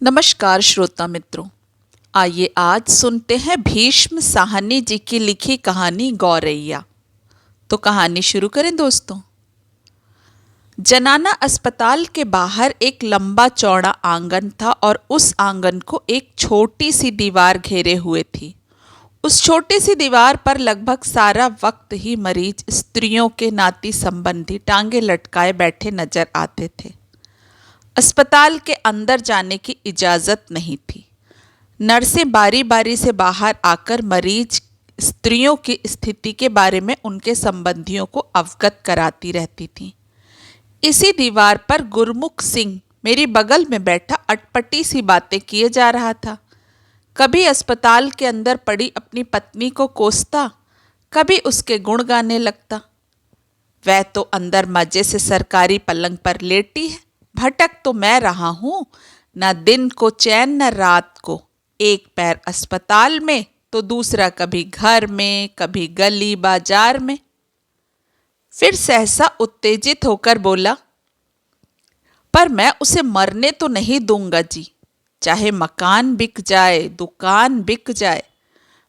नमस्कार श्रोता मित्रों। आइए आज सुनते हैं भीष्म साहनी जी की लिखी कहानी गौरैया। तो कहानी शुरू करें दोस्तों। जनाना अस्पताल के बाहर एक लंबा चौड़ा आंगन था और उस आंगन को एक छोटी सी दीवार घेरे हुए थी। उस छोटी सी दीवार पर लगभग सारा वक्त ही मरीज स्त्रियों के नाती संबंधी टांगे लटकाए बैठे नजर आते थे। अस्पताल के अंदर जाने की इजाज़त नहीं थी। नर्सें बारी बारी से बाहर आकर मरीज स्त्रियों की स्थिति के बारे में उनके संबंधियों को अवगत कराती रहती थीं। इसी दीवार पर गुरमुख सिंह मेरी बगल में बैठा अटपटी सी बातें किए जा रहा था। कभी अस्पताल के अंदर पड़ी अपनी पत्नी को कोसता, कभी उसके गुण गाने लगता। वह तो अंदर मजे से सरकारी पलंग पर लेटी है, भटक तो मैं रहा हूं, न दिन को चैन न रात को। एक पैर अस्पताल में तो दूसरा कभी घर में, कभी गली बाजार में। फिर सहसा उत्तेजित होकर बोला, पर मैं उसे मरने तो नहीं दूंगा जी। चाहे मकान बिक जाए, दुकान बिक जाए,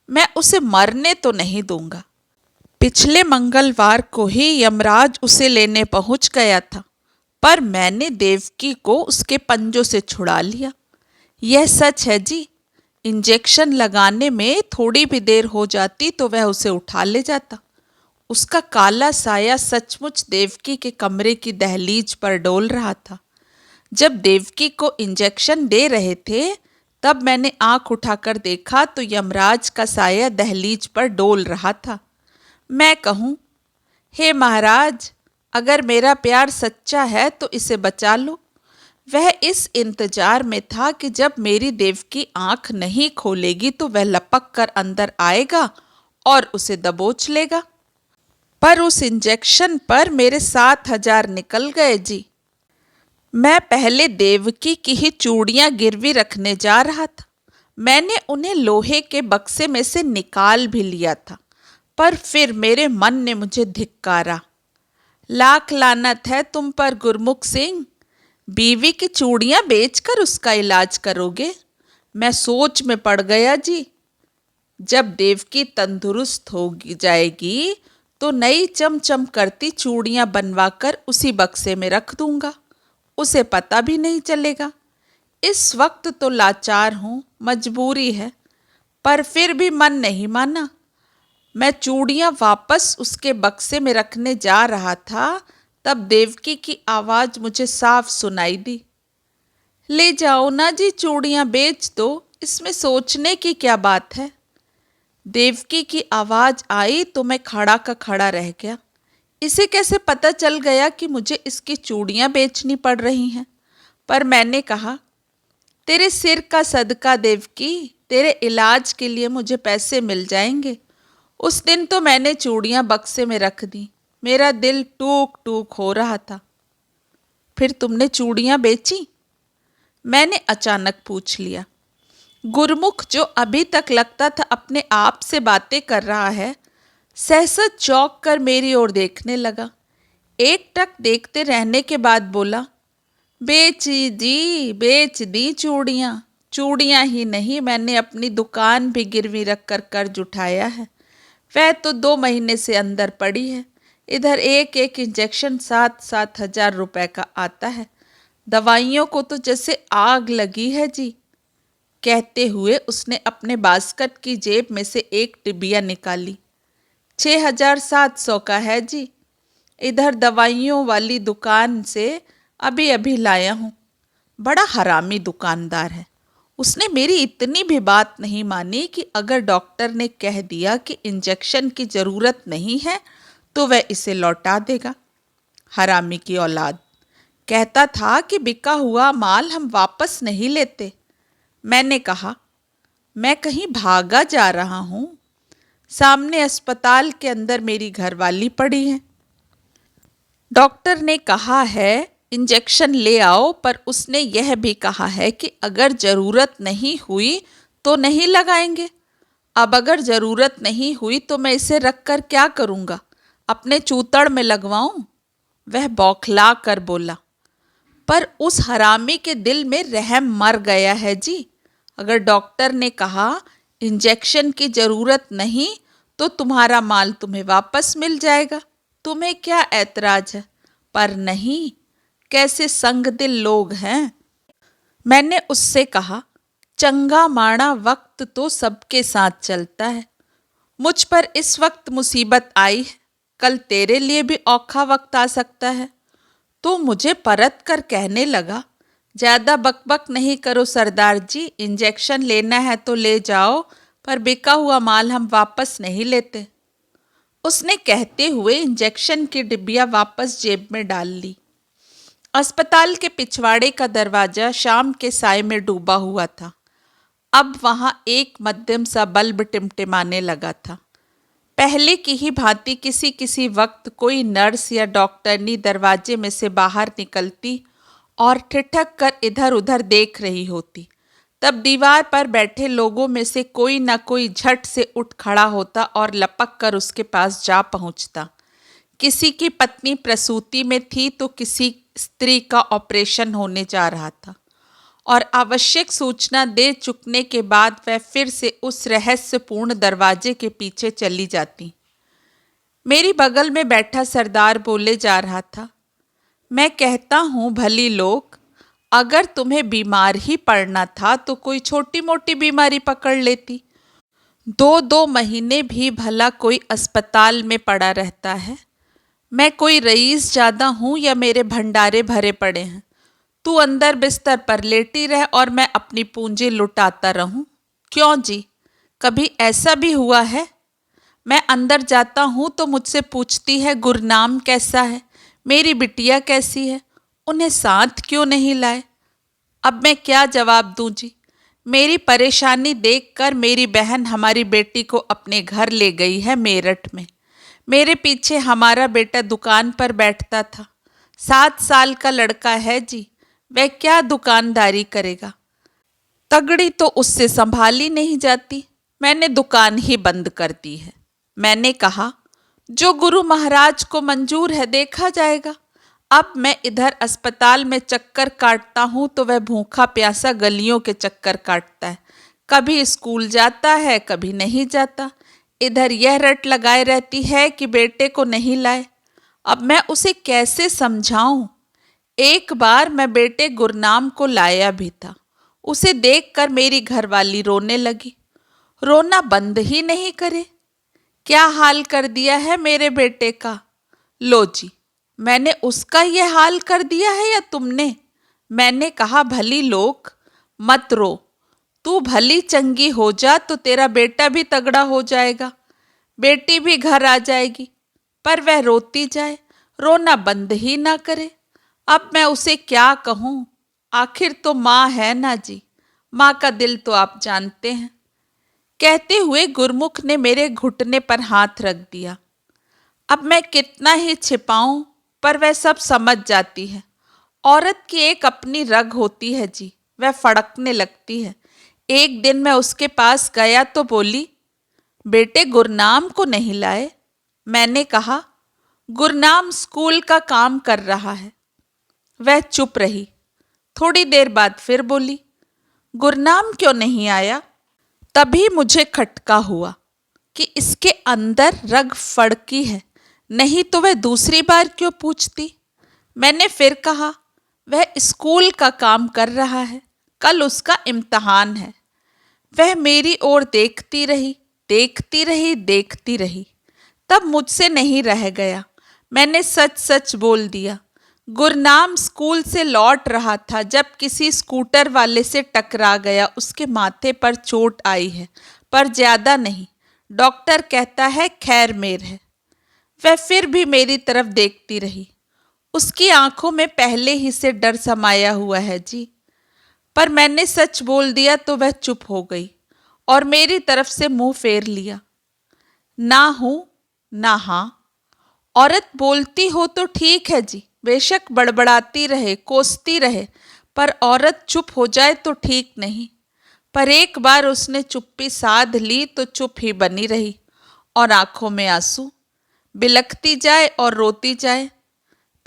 मैं उसे मरने तो नहीं दूंगा। पिछले मंगलवार को ही यमराज उसे लेने पहुंच गया था, पर मैंने देवकी को उसके पंजों से छुड़ा लिया। यह सच है जी। इंजेक्शन लगाने में थोड़ी भी देर हो जाती तो वह उसे उठा ले जाता। उसका काला साया सचमुच देवकी के कमरे की दहलीज पर डोल रहा था। जब देवकी को इंजेक्शन दे रहे थे तब मैंने आंख उठाकर देखा तो यमराज का साया दहलीज पर डोल रहा था। मैं कहूँ, हे महाराज, अगर मेरा प्यार सच्चा है तो इसे बचा लो। वह इस इंतजार में था कि जब मेरी देवकी आंख नहीं खोलेगी तो वह लपक कर अंदर आएगा और उसे दबोच लेगा। पर उस इंजेक्शन पर मेरे 7,000 निकल गए जी। मैं पहले देवकी की ही चूड़ियां गिरवी रखने जा रहा था। मैंने उन्हें लोहे के बक्से में से निकाल भी लिया था, पर फिर मेरे मन ने मुझे धिक्कारा। लाख लानत है तुम पर गुरमुख सिंह। बीवी की चूड़ियां बेचकर उसका इलाज करोगे? मैं सोच में पड़ गया जी। जब देवकी तंदुरुस्त हो जाएगी तो नई चमचम करती चूड़ियां बनवाकर उसी बक्से में रख दूंगा। उसे पता भी नहीं चलेगा। इस वक्त तो लाचार हूं, मजबूरी है। पर फिर भी मन नहीं माना। मैं चूड़ियां वापस उसके बक्से में रखने जा रहा था तब देवकी की आवाज मुझे साफ सुनाई दी। ले जाओ ना जी, चूड़ियां बेच दो, इसमें सोचने की क्या बात है। देवकी की आवाज आई तो मैं खड़ा का खड़ा रह गया। इसे कैसे पता चल गया कि मुझे इसकी चूड़ियां बेचनी पड़ रही हैं। पर मैंने कहा, तेरे सिर का सदका देवकी, तेरे इलाज के लिए मुझे पैसे मिल जाएंगे। उस दिन तो मैंने चूड़ियां बक्से में रख दी। मेरा दिल टूक टूक हो रहा था। फिर तुमने चूड़ियां बेची? मैंने अचानक पूछ लिया। गुरमुख, जो अभी तक लगता था अपने आप से बातें कर रहा है, सहसा चौंक कर मेरी ओर देखने लगा। एक टक देखते रहने के बाद बोला, बेची जी, बेच दी चूड़ियां। चूड़ियां ही नहीं, मैंने अपनी दुकान भी गिरवी रख कर कर्ज उठाया है। वह तो 2 महीने से अंदर पड़ी है। इधर एक एक इंजेक्शन 7,000 रुपए का आता है। दवाइयों को तो जैसे आग लगी है जी। कहते हुए उसने अपने बास्केट की जेब में से एक टिबिया निकाली। 6,700 का है जी। इधर दवाइयों वाली दुकान से अभी अभी लाया हूँ। बड़ा हरामी दुकानदार है। उसने मेरी इतनी भी बात नहीं मानी कि अगर डॉक्टर ने कह दिया कि इंजेक्शन की ज़रूरत नहीं है तो वह इसे लौटा देगा। हरामी की औलाद। कहता था कि बिका हुआ माल हम वापस नहीं लेते। मैंने कहा, मैं कहीं भागा जा रहा हूँ। सामने अस्पताल के अंदर मेरी घरवाली पड़ी है। डॉक्टर ने कहा है इंजेक्शन ले आओ, पर उसने यह भी कहा है कि अगर ज़रूरत नहीं हुई तो नहीं लगाएंगे। अब अगर ज़रूरत नहीं हुई तो मैं इसे रख कर क्या करूँगा? अपने चूतड़ में लगवाऊँ? वह बौखला कर बोला। पर उस हरामी के दिल में रहम मर गया है जी। अगर डॉक्टर ने कहा इंजेक्शन की जरूरत नहीं तो तुम्हारा माल तुम्हें वापस मिल जाएगा, तुम्हें क्या ऐतराज है? पर नहीं, कैसे संगदिल लोग हैं। मैंने उससे कहा, चंगा माड़ा वक्त तो सबके साथ चलता है। मुझ पर इस वक्त मुसीबत आई है, कल तेरे लिए भी औखा वक्त आ सकता है। तो मुझे परत कर कहने लगा, ज़्यादा बकबक नहीं करो सरदार जी, इंजेक्शन लेना है तो ले जाओ, पर बिका हुआ माल हम वापस नहीं लेते। उसने कहते हुए इंजेक्शन की डिब्बिया वापस जेब में डाल ली। अस्पताल के पिछवाड़े का दरवाजा शाम के साए में डूबा हुआ था। अब वहां एक मध्यम सा बल्ब टिमटिमाने लगा था। पहले की ही भांति किसी किसी वक्त कोई नर्स या डॉक्टरनी दरवाजे में से बाहर निकलती और ठिठक कर इधर उधर देख रही होती। तब दीवार पर बैठे लोगों में से कोई न कोई झट से उठ खड़ा होता और लपक कर उसके पास जा पहुंचता। किसी की पत्नी प्रसूति में थी तो किसी स्त्री का ऑपरेशन होने जा रहा था, और आवश्यक सूचना दे चुकने के बाद वह फिर से उस रहस्यपूर्ण दरवाजे के पीछे चली जाती। मेरी बगल में बैठा सरदार बोले जा रहा था, मैं कहता हूँ भली लोग, अगर तुम्हें बीमार ही पड़ना था तो कोई छोटी मोटी बीमारी पकड़ लेती। 2-2 महीने भी भला कोई अस्पताल में पड़ा रहता है। मैं कोई रईस ज़्यादा हूँ या मेरे भंडारे भरे पड़े हैं? तू अंदर बिस्तर पर लेटी रह और मैं अपनी पूंजी लुटाता रहूं। क्यों जी, कभी ऐसा भी हुआ है? मैं अंदर जाता हूं तो मुझसे पूछती है गुरनाम कैसा है, मेरी बिटिया कैसी है, उन्हें साथ क्यों नहीं लाए? अब मैं क्या जवाब दूं जी? मेरी परेशानी देखकर मेरी बहन हमारी बेटी को अपने घर ले गई है मेरठ में। मेरे पीछे हमारा बेटा दुकान पर बैठता था। 7 साल का लड़का है जी, वह क्या दुकानदारी करेगा? तगड़ी तो उससे संभाली नहीं जाती। मैंने दुकान ही बंद कर दी है। मैंने कहा, जो गुरु महाराज को मंजूर है देखा जाएगा। अब मैं इधर अस्पताल में चक्कर काटता हूँ तो वह भूखा प्यासा गलियों के चक्कर काटता है। कभी स्कूल जाता है, कभी नहीं जाता। इधर यह रट लगाए रहती है कि बेटे को नहीं लाए। अब मैं उसे कैसे समझाऊं? एक बार मैं बेटे गुरनाम को लाया भी था। उसे देखकर मेरी घरवाली रोने लगी। रोना बंद ही नहीं करे। क्या हाल कर दिया है मेरे बेटे का? लो जी, मैंने उसका ये हाल कर दिया है या तुमने? मैंने कहा, भली लोग मत रो, तू भली चंगी हो जा तो तेरा बेटा भी तगड़ा हो जाएगा, बेटी भी घर आ जाएगी। पर वह रोती जाए, रोना बंद ही ना करे। अब मैं उसे क्या कहूँ? आखिर तो माँ है ना जी, माँ का दिल तो आप जानते हैं। कहते हुए गुरमुख ने मेरे घुटने पर हाथ रख दिया। अब मैं कितना ही छिपाऊं, पर वह सब समझ जाती है। औरत की एक अपनी रग होती है जी, वह फड़कने लगती है। एक दिन मैं उसके पास गया तो बोली, बेटे गुरनाम को नहीं लाए? मैंने कहा, गुरनाम स्कूल का काम कर रहा है। वह चुप रही। थोड़ी देर बाद फिर बोली, गुरनाम क्यों नहीं आया? तभी मुझे खटका हुआ कि इसके अंदर रग फड़की है, नहीं तो वह दूसरी बार क्यों पूछती? मैंने फिर कहा, वह स्कूल का काम कर रहा है, कल उसका इम्तहान है। वह मेरी ओर देखती रही, देखती रही, देखती रही। तब मुझसे नहीं रह गया। मैंने सच सच बोल दिया। गुरनाम स्कूल से लौट रहा था जब किसी स्कूटर वाले से टकरा गया। उसके माथे पर चोट आई है, पर ज्यादा नहीं। डॉक्टर कहता है खैर मेर है। वह फिर भी मेरी तरफ देखती रही। उसकी आंखों में पहले ही से डर समाया हुआ है जी। पर मैंने सच बोल दिया तो वह चुप हो गई और मेरी तरफ से मुंह फेर लिया। ना हूं ना हां। औरत बोलती हो तो ठीक है जी, बेशक बड़बड़ाती रहे, कोसती रहे, पर औरत चुप हो जाए तो ठीक नहीं। पर एक बार उसने चुप्पी साध ली तो चुप ही बनी रही और आंखों में आंसू, बिलखती जाए और रोती जाए।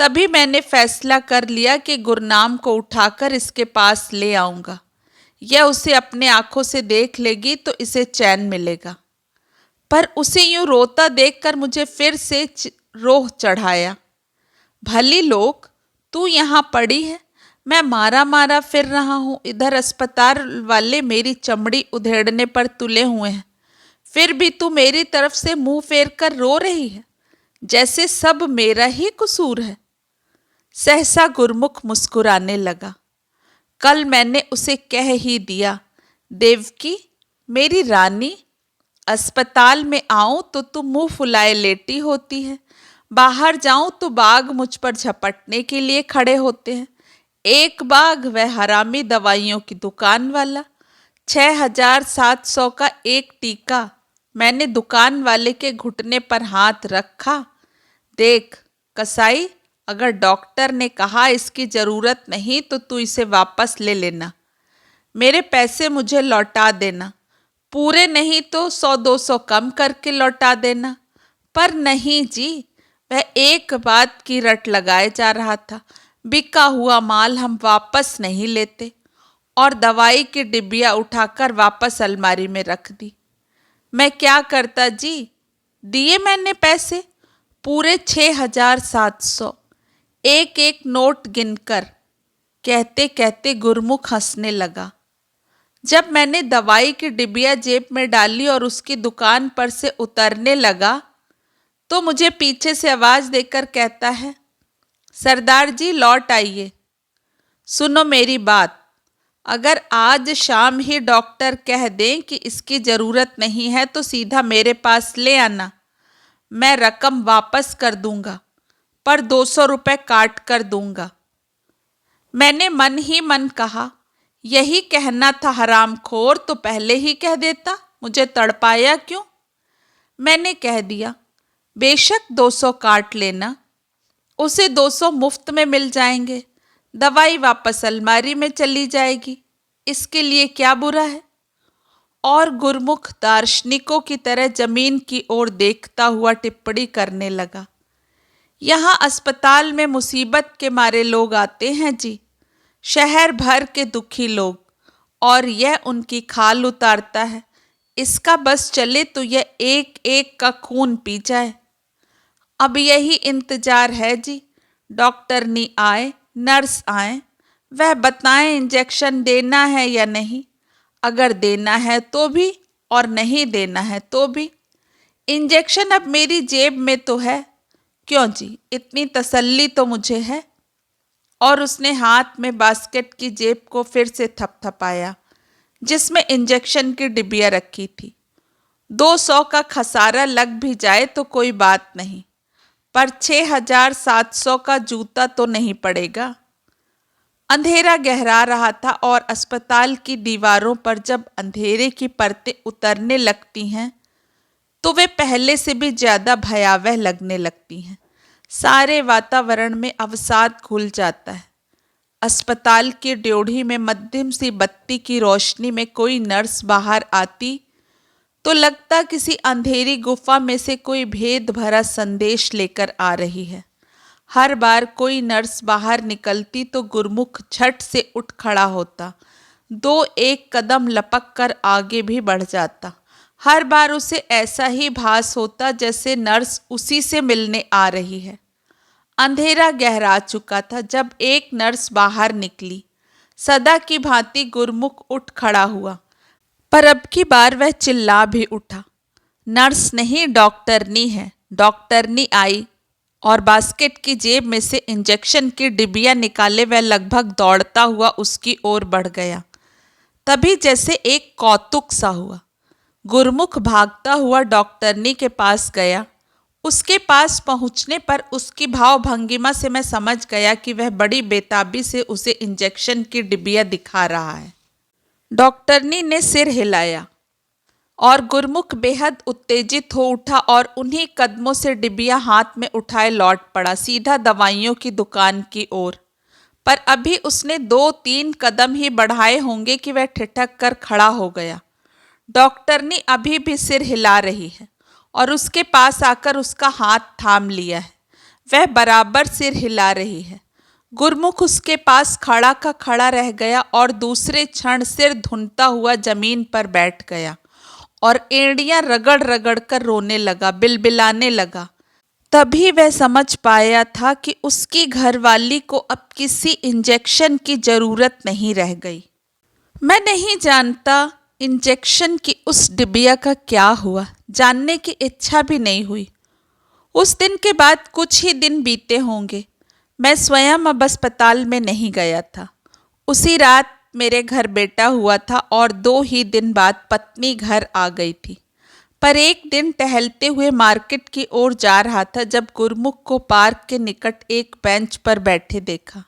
तभी मैंने फैसला कर लिया कि गुरनाम को उठाकर इसके पास ले आऊंगा। यह उसे अपने आंखों से देख लेगी तो इसे चैन मिलेगा। पर उसे यूं रोता देखकर मुझे फिर से रोह चढ़ाया। भली लोग, तू यहाँ पड़ी है, मैं मारा मारा फिर रहा हूँ, इधर अस्पताल वाले मेरी चमड़ी उधेड़ने पर तुले हुए हैं, फिर भी तू मेरी तरफ से मुंह फेर कर रो रही है, जैसे सब मेरा ही कसूर है। सहसा गुरमुख मुस्कुराने लगा। कल मैंने उसे कह ही दिया, देवकी मेरी रानी, अस्पताल में आऊं तो तू मुंह फुलाए लेटी होती है, बाहर जाऊं तो बाघ मुझ पर झपटने के लिए खड़े होते हैं। एक बाघ वह हरामी दवाइयों की दुकान वाला। 6,700 का एक टीका। मैंने दुकान वाले के घुटने पर हाथ रखा। देख कसाई, अगर डॉक्टर ने कहा इसकी ज़रूरत नहीं तो तू इसे वापस ले लेना, मेरे पैसे मुझे लौटा देना, पूरे नहीं तो 100-200 कम करके लौटा देना। पर नहीं जी, वह एक बात की रट लगाए जा रहा था, बिका हुआ माल हम वापस नहीं लेते, और दवाई की डिब्बियाँ उठाकर वापस अलमारी में रख दी। मैं क्या करता जी, दिए मैंने पैसे पूरे 6,700, एक एक नोट गिनकर। कहते कहते गुरमुख हंसने लगा। जब मैंने दवाई की डिब्बियाँ जेब में डाली और उसकी दुकान पर से उतरने लगा तो मुझे पीछे से आवाज़ देकर कहता है, सरदार जी लौट आइए। सुनो मेरी बात, अगर आज शाम ही डॉक्टर कह दें कि इसकी ज़रूरत नहीं है तो सीधा मेरे पास ले आना, मैं रकम वापस कर दूंगा, पर 200 रुपये काट कर दूंगा। मैंने मन ही मन कहा, यही कहना था हरामखोर तो पहले ही कह देता, मुझे तड़पाया क्यों। मैंने कह दिया, बेशक 200 काट लेना, उसे 200 मुफ्त में मिल जाएंगे, दवाई वापस अलमारी में चली जाएगी, इसके लिए क्या बुरा है। और गुरमुख दार्शनिकों की तरह जमीन की ओर देखता हुआ टिप्पणी करने लगा। यहाँ अस्पताल में मुसीबत के मारे लोग आते हैं जी, शहर भर के दुखी लोग, और यह उनकी खाल उतारता है। इसका बस चले तो यह एक एक का खून पी जाए। अब यही इंतजार है जी, डॉक्टर नी आए, नर्स आए, वह बताएं इंजेक्शन देना है या नहीं। अगर देना है तो भी और नहीं देना है तो भी। इंजेक्शन अब मेरी जेब में तो है, क्यों जी, इतनी तसल्ली तो मुझे है। और उसने हाथ में बास्केट की जेब को फिर से थपथपाया जिसमें इंजेक्शन की डिब्बियाँ रखी थी। 200 का खसारा लग भी जाए तो कोई बात नहीं, पर 6,700 का जूता तो नहीं पड़ेगा। अंधेरा गहरा रहा था और अस्पताल की दीवारों पर जब अंधेरे की परतें उतरने लगती हैं तो वे पहले से भी ज़्यादा भयावह लगने लगती हैं। सारे वातावरण में अवसाद घुल जाता है। अस्पताल की ड्योढ़ी में मध्यम सी बत्ती की रोशनी में कोई नर्स बाहर आती तो लगता किसी अंधेरी गुफा में से कोई भेद भरा संदेश लेकर आ रही है। हर बार कोई नर्स बाहर निकलती तो गुरमुख झट से उठ खड़ा होता, 2-1 कदम लपक कर आगे भी बढ़ जाता। हर बार उसे ऐसा ही भास होता जैसे नर्स उसी से मिलने आ रही है। अंधेरा गहरा चुका था जब एक नर्स बाहर निकली। सदा की भांति गुरमुख उठ खड़ा हुआ, पर अब की बार वह चिल्ला भी उठा, नर्स नहीं डॉक्टरनी है। डॉक्टरनी आई और बास्केट की जेब में से इंजेक्शन की डिब्बियाँ निकाले वह लगभग दौड़ता हुआ उसकी ओर बढ़ गया। तभी जैसे एक कौतुक सा हुआ। गुरमुख भागता हुआ डॉक्टरनी के पास गया। उसके पास पहुंचने पर उसकी भाव भंगिमा से मैं समझ गया कि वह बड़ी बेताबी से उसे इंजेक्शन की डिब्बियाँ दिखा रहा है। डॉक्टरनी ने सिर हिलाया और गुरमुख बेहद उत्तेजित हो उठा और उन्हीं कदमों से डिब्बियाँ हाथ में उठाए लौट पड़ा सीधा दवाइयों की दुकान की ओर। पर अभी उसने 2-3 कदम ही बढ़ाए होंगे कि वह ठिठक कर खड़ा हो गया। डॉक्टरनी अभी भी सिर हिला रही है और उसके पास आकर उसका हाथ थाम लिया है। वह बराबर सिर हिला रही है। गुरमुख उसके पास खड़ा का खड़ा रह गया और दूसरे क्षण सिर धुनता हुआ जमीन पर बैठ गया और एड़ियां रगड़ रगड़ कर रोने लगा, बिलबिलाने लगा। तभी वह समझ पाया था कि उसकी घरवाली को अब किसी इंजेक्शन की जरूरत नहीं रह गई। मैं नहीं जानता इंजेक्शन की उस डिबिया का क्या हुआ, जानने की इच्छा भी नहीं हुई। उस दिन के बाद कुछ ही दिन बीते होंगे, मैं स्वयं अब अस्पताल में नहीं गया था। उसी रात मेरे घर बेटा हुआ था और 2 ही दिन बाद पत्नी घर आ गई थी। पर एक दिन टहलते हुए मार्केट की ओर जा रहा था जब गुरमुख को पार्क के निकट एक बेंच पर बैठे देखा।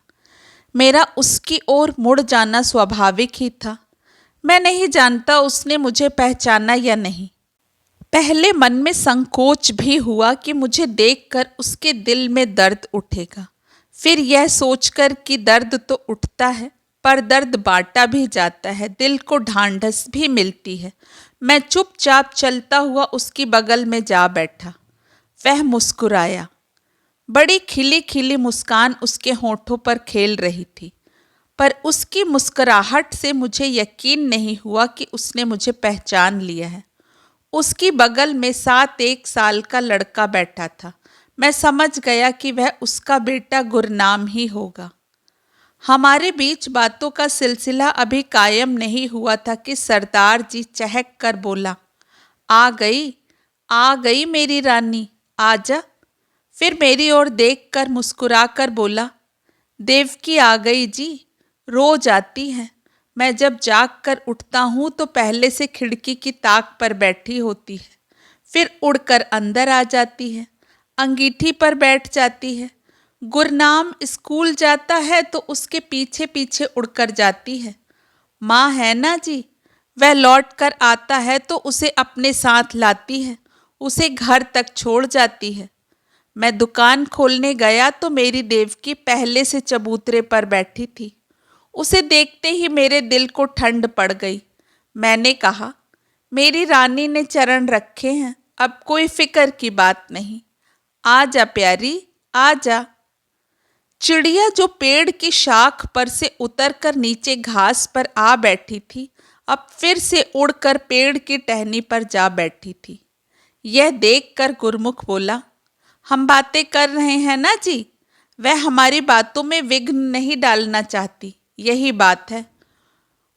मेरा उसकी ओर मुड़ जाना स्वाभाविक ही था। मैं नहीं जानता उसने मुझे पहचाना या नहीं। पहले मन में संकोच भी हुआ कि मुझे देखकर उसके दिल में दर्द उठेगा। फिर यह सोचकर कि दर्द तो उठता है पर दर्द बांटा भी जाता है, दिल को ढांढस भी मिलती है। मैं चुपचाप चलता हुआ उसकी बगल में जा बैठा। वह मुस्कुराया। बड़ी खिली खिली मुस्कान उसके होठों पर खेल रही थी, पर उसकी मुस्कुराहट से मुझे यकीन नहीं हुआ कि उसने मुझे पहचान लिया है। उसकी बगल में 7 साल का लड़का बैठा था। मैं समझ गया कि वह उसका बेटा गुरनाम ही होगा। हमारे बीच बातों का सिलसिला अभी कायम नहीं हुआ था कि सरदार जी चहक कर बोला, आ गई मेरी रानी, आजा। फिर मेरी ओर देखकर मुस्कुरा कर बोला, देवकी आ गई जी, रोज आती है। मैं जब जाग कर उठता हूँ तो पहले से खिड़की की ताक पर बैठी होती है, फिर उड़कर अंदर आ जाती है, अंगीठी पर बैठ जाती है। गुरनाम स्कूल जाता है तो उसके पीछे पीछे उड़कर जाती है। माँ है ना जी, वह लौट कर आता है तो उसे अपने साथ लाती है, उसे घर तक छोड़ जाती है। मैं दुकान खोलने गया तो मेरी देवकी पहले से चबूतरे पर बैठी थी। उसे देखते ही मेरे दिल को ठंड पड़ गई। मैंने कहा, मेरी रानी ने चरण रखे हैं, अब कोई फिक्र की बात नहीं। आ जा प्यारी, आ जा। चिड़िया जो पेड़ की शाख पर से उतरकर नीचे घास पर आ बैठी थी, अब फिर से उड़कर पेड़ की टहनी पर जा बैठी थी। यह देखकर गुरमुख बोला, हम बातें कर रहे हैं ना जी, वह हमारी बातों में विघ्न नहीं डालना चाहती, यही बात है।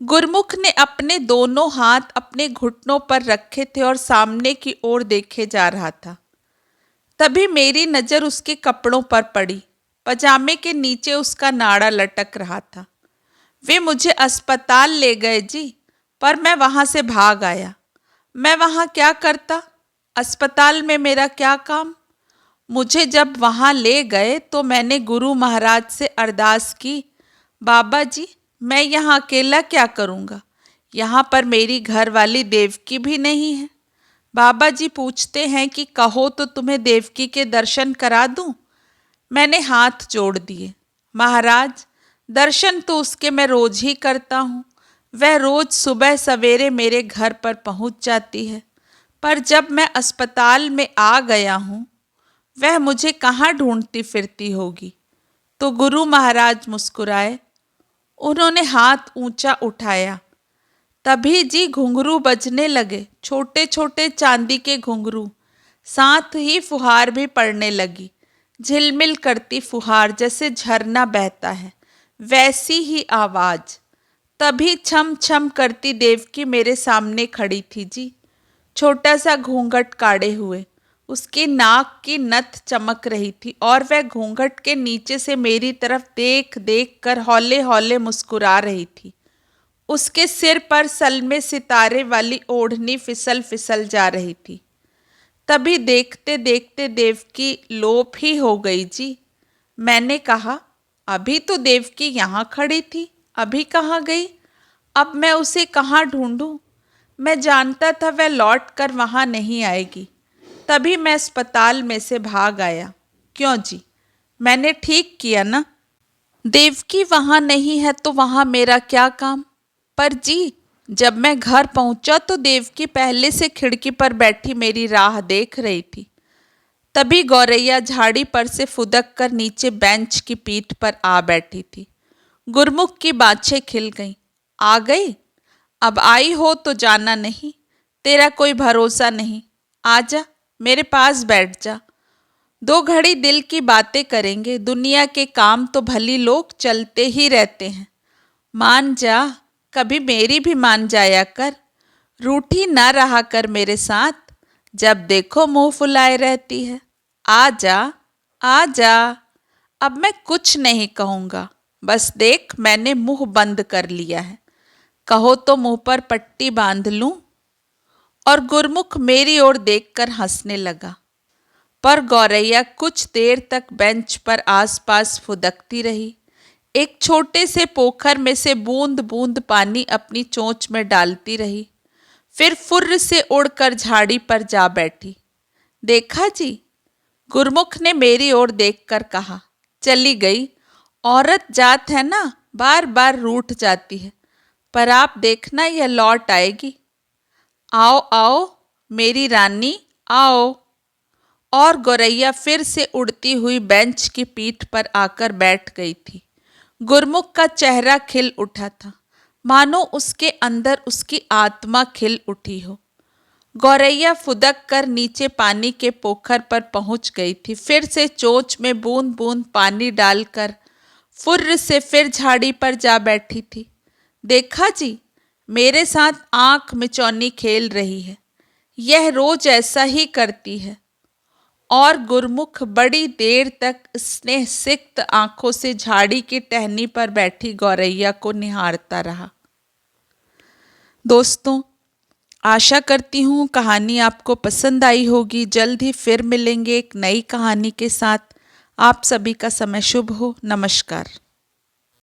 गुरमुख ने अपने दोनों हाथ अपने घुटनों पर रखे थे और सामने की ओर देखे जा रहा था। तभी मेरी नज़र उसके कपड़ों पर पड़ी। पजामे के नीचे उसका नाड़ा लटक रहा था। वे मुझे अस्पताल ले गए जी, पर मैं वहाँ से भाग आया। मैं वहाँ क्या करता? अस्पताल में मेरा क्या काम? मुझे जब वहाँ ले गए तो मैंने गुरु महाराज से अरदास की, बाबा जी मैं यहाँ अकेला क्या करूँगा? यहाँ पर मेरी घरवाली देवकी भी नहीं है। बाबा जी पूछते हैं कि कहो तो तुम्हें देवकी के दर्शन करा दूँ। मैंने हाथ जोड़ दिए। महाराज, दर्शन तो उसके मैं रोज ही करता हूँ। वह रोज सुबह सवेरे मेरे घर पर पहुँच जाती है, पर जब मैं अस्पताल में आ गया हूँ वह मुझे कहाँ ढूंढती फिरती होगी। तो गुरु महाराज मुस्कुराए। उन्होंने हाथ ऊंचा उठाया। तभी जी घुंघरू बजने लगे, छोटे छोटे चांदी के घुंघरू। साथ ही फुहार भी पड़ने लगी, झिलमिल करती फुहार, जैसे झरना बहता है वैसी ही आवाज। तभी छम छम करती देवकी मेरे सामने खड़ी थी जी, छोटा सा घूंघट काढ़े हुए। उसकी नाक की नथ चमक रही थी और वह घूंघट के नीचे से मेरी तरफ देख देख कर हौले हौले मुस्कुरा रही थी। उसके सिर पर सलमे सितारे वाली ओढ़नी फिसल फिसल जा रही थी। तभी देखते देखते देवकी लोप ही हो गई जी। मैंने कहा, अभी तो देवकी यहाँ खड़ी थी, अभी कहाँ गई? अब मैं उसे कहाँ ढूंढूं? मैं जानता था वह लौट कर वहाँ नहीं आएगी। तभी मैं अस्पताल में से भाग आया। क्यों जी, मैंने ठीक किया ना? देवकी वहाँ नहीं है तो वहाँ मेरा क्या काम? पर जी, जब मैं घर पहुंचा तो देवकी पहले से खिड़की पर बैठी मेरी राह देख रही थी। तभी गौरैया झाड़ी पर से फुदक कर नीचे बेंच की पीठ पर आ बैठी थी। गुरमुख की बाछें खिल गईं। आ गई? अब आई हो तो जाना नहीं, तेरा कोई भरोसा नहीं। आजा, मेरे पास बैठ जा। 2 घड़ी दिल की बातें करेंगे। दुनिया के काम तो भली लोग चलते ही रहते हैं। मान जा, कभी मेरी भी मान जाया कर। रूठी ना रहा कर मेरे साथ, जब देखो मुंह फुलाए रहती है। आ जा, आ जा। अब मैं कुछ नहीं कहूँगा, बस देख मैंने मुंह बंद कर लिया है। कहो तो मुंह पर पट्टी बांध लूं? और गुरमुख मेरी ओर देखकर हंसने लगा। पर गौरैया कुछ देर तक बेंच पर आसपास फुदकती रही। एक छोटे से पोखर में से बूंद बूंद पानी अपनी चोंच में डालती रही। फिर फुर्र से उड़कर झाड़ी पर जा बैठी। देखा जी, गुरमुख ने मेरी ओर देखकर कहा। चली गई। औरत जात है ना, बार बार रूठ जाती है, पर आप देखना यह लौट आएगी। आओ आओ मेरी रानी, आओ। और गौरैया फिर से उड़ती हुई बेंच की पीठ पर आकर बैठ गई थी। गुरमुख का चेहरा खिल उठा था, मानो उसके अंदर उसकी आत्मा खिल उठी हो। गौरैया फुदक कर नीचे पानी के पोखर पर पहुंच गई थी। फिर से चोंच में बूंद बूंद पानी डालकर फुर्र से फिर झाड़ी पर जा बैठी थी। देखा जी, मेरे साथ आंख मिचौनी खेल रही है। यह रोज ऐसा ही करती है। और गुरमुख बड़ी देर तक स्नेह सिक्त आंखों से झाड़ी की टहनी पर बैठी गौरैया को निहारता रहा। दोस्तों, आशा करती हूँ कहानी आपको पसंद आई होगी। जल्द ही फिर मिलेंगे एक नई कहानी के साथ। आप सभी का समय शुभ हो। नमस्कार।